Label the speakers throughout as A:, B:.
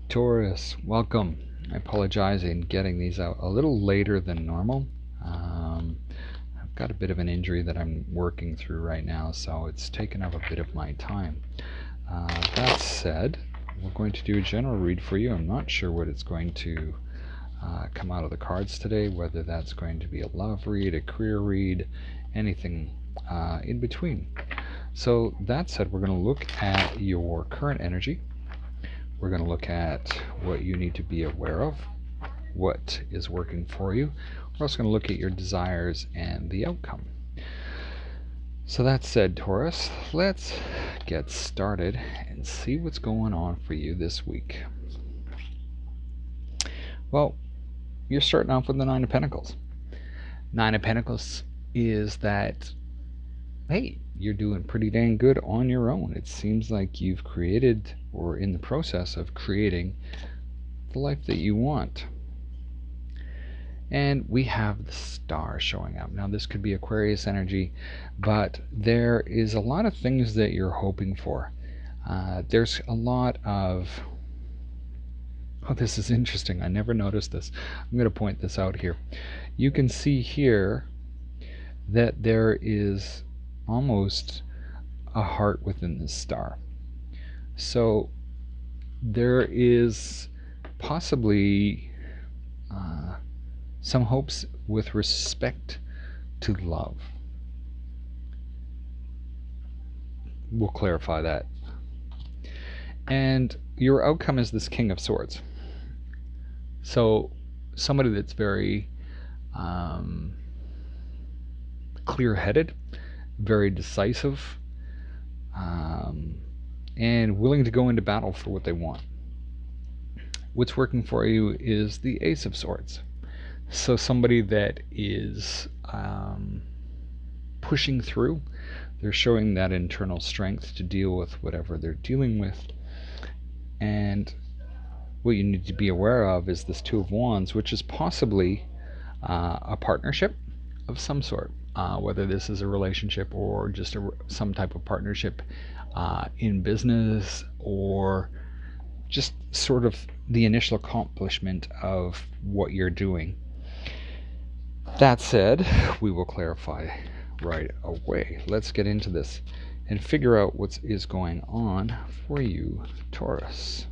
A: Taurus, welcome. I apologize in getting these out a little later than normal. I've got a bit of an injury that I'm working through right now, so it's taken up a bit of my time. That said, we're going to do a general read for you. I'm not sure what it's going to come out of the cards today, whether that's going to be a love read, a career read, anything in between. So that said, we're going to look at your current energy. We're going to look at what you need to be aware of, what is working for you. We're also going to look at your desires and the outcome. So that said, Taurus, let's get started and see what's going on for you this week. Well, you're starting off with the Nine of Pentacles. Nine of Pentacles is that, hey, you're doing pretty dang good on your own. It seems like you've created or in the process of creating the life that you want. And we have the Star showing up. Now this could be Aquarius energy, but there is a lot of things that you're hoping for. There's a lot of, oh, this is interesting. I never noticed this. I'm going to point this out here. You can see here that there is almost a heart within this star. So there is possibly some hopes with respect to love. We'll clarify that. And your outcome is this King of Swords. So somebody that's very clear-headed, very decisive, and willing to go into battle for what they want. What's working for you is the Ace of Swords. So somebody that is pushing through. They're showing that internal strength to deal with whatever they're dealing with. And what you need to be aware of is this Two of Wands, which is possibly a partnership of some sort. Whether this is a relationship or just some type of partnership in business, or just sort of the initial accomplishment of what you're doing. That said, we will clarify right away. Let's get into this and figure out what is going on for you, Taurus.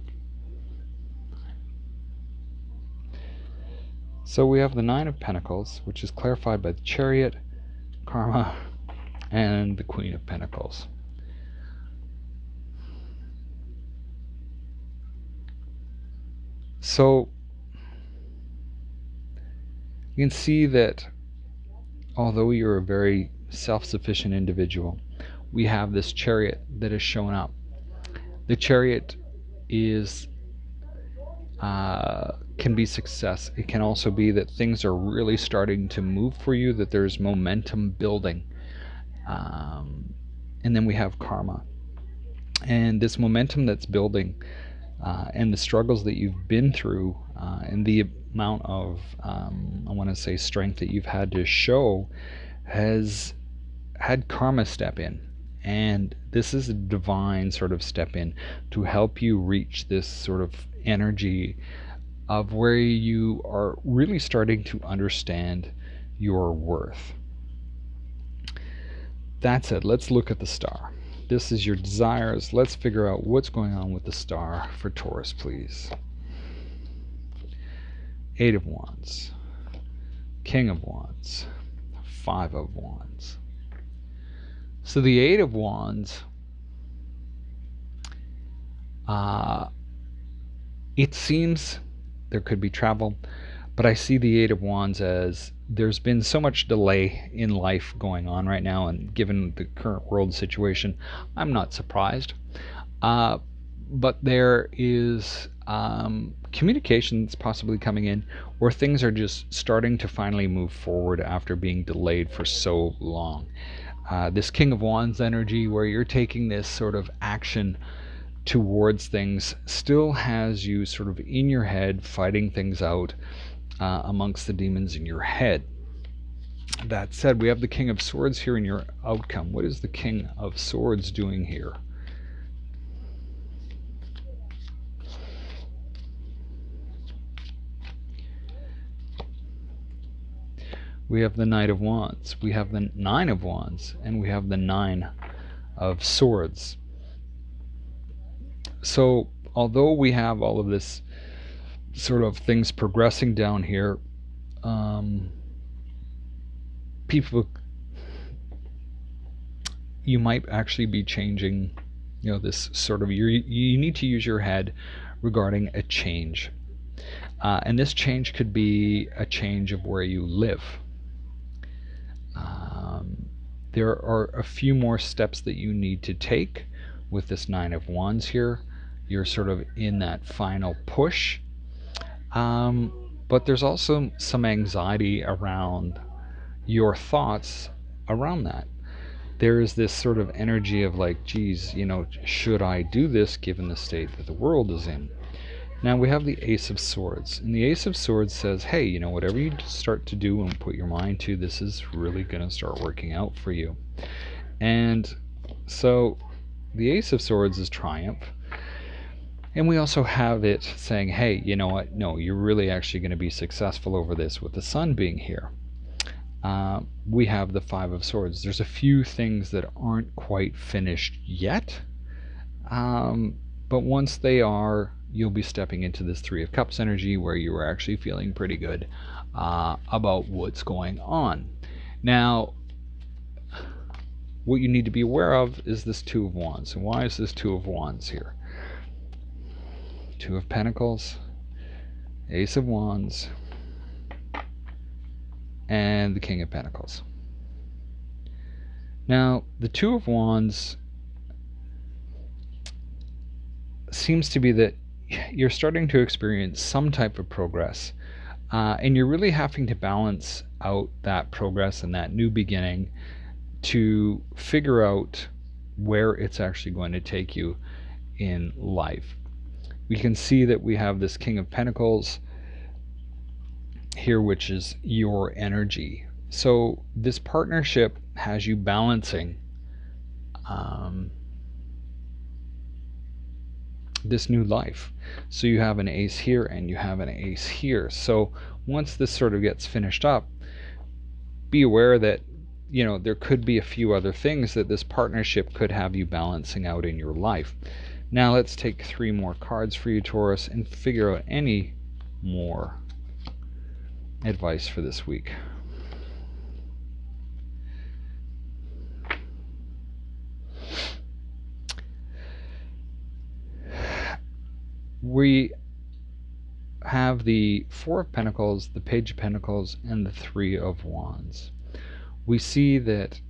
A: So we have the Nine of Pentacles, which is clarified by the Chariot, Karma, and the Queen of Pentacles. So you can see that although you're a very self-sufficient individual, we have this Chariot that has shown up. The Chariot is can be success. It can also be that things are really starting to move for you, that there's momentum building. And then we have Karma. And this momentum that's building and the struggles that you've been through and the amount of, I want to say, strength that you've had to show has had Karma step in. And this is a divine sort of step in to help you reach this sort of energy of where you are really starting to understand your worth. That said, let's look at the Star. This is your desires. Let's figure out what's going on with the Star for Taurus, please. Eight of Wands, King of Wands, Five of Wands. So the Eight of Wands, it seems there could be travel, but I see the Eight of Wands as there's been so much delay in life going on right now, and given the current world situation, I'm not surprised. But there is communication that's possibly coming in, or things are just starting to finally move forward after being delayed for so long. This King of Wands energy, where you're taking this sort of action towards things, still has you sort of in your head fighting things out amongst the demons in your head. That said, we have the King of Swords here in your outcome. What is the King of Swords doing here? we have the Knight of Wands, we have the Nine of Wands, and we have the Nine of Swords. So although we have all of this sort of things progressing down here, people, you might actually be changing, this sort of, you need to use your head regarding a change. And this change could be a change of where you live. There are a few more steps that you need to take with this Nine of Wands here. You're sort of in that final push. But there's also some anxiety around your thoughts around that. There is this sort of energy of like, geez, should I do this given the state that the world is in? Now we have the Ace of Swords, and the Ace of Swords says, hey, whatever you start to do and put your mind to, this is really going to start working out for you. And so the Ace of Swords is triumph. And we also have it saying, hey, you know what? No, you're really actually going to be successful over this with the Sun being here. We have the Five of Swords. There's a few things that aren't quite finished yet. But once they are, you'll be stepping into this Three of Cups energy where you are actually feeling pretty good about what's going on. Now, what you need to be aware of is this Two of Wands. And why is this Two of Wands here? Two of Pentacles, Ace of Wands, and the King of Pentacles. Now, the Two of Wands seems to be that you're starting to experience some type of progress, and you're really having to balance out that progress and that new beginning to figure out where it's actually going to take you in life. We can see that we have this King of Pentacles here, which is your energy. So this partnership has you balancing this new life. So you have an ace here and you have an ace here. So once this sort of gets finished up, be aware that there could be a few other things that this partnership could have you balancing out in your life. Now let's take 3 more cards for you, Taurus, and figure out any more advice for this week. We have the Four of Pentacles, the Page of Pentacles, and the Three of Wands. We see that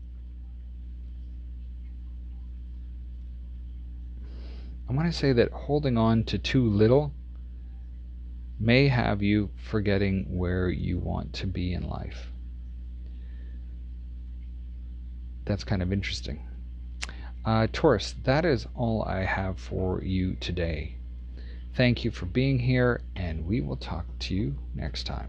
A: I want to say that holding on to too little may have you forgetting where you want to be in life. That's kind of interesting. Taurus, that is all I have for you today. Thank you for being here, and we will talk to you next time.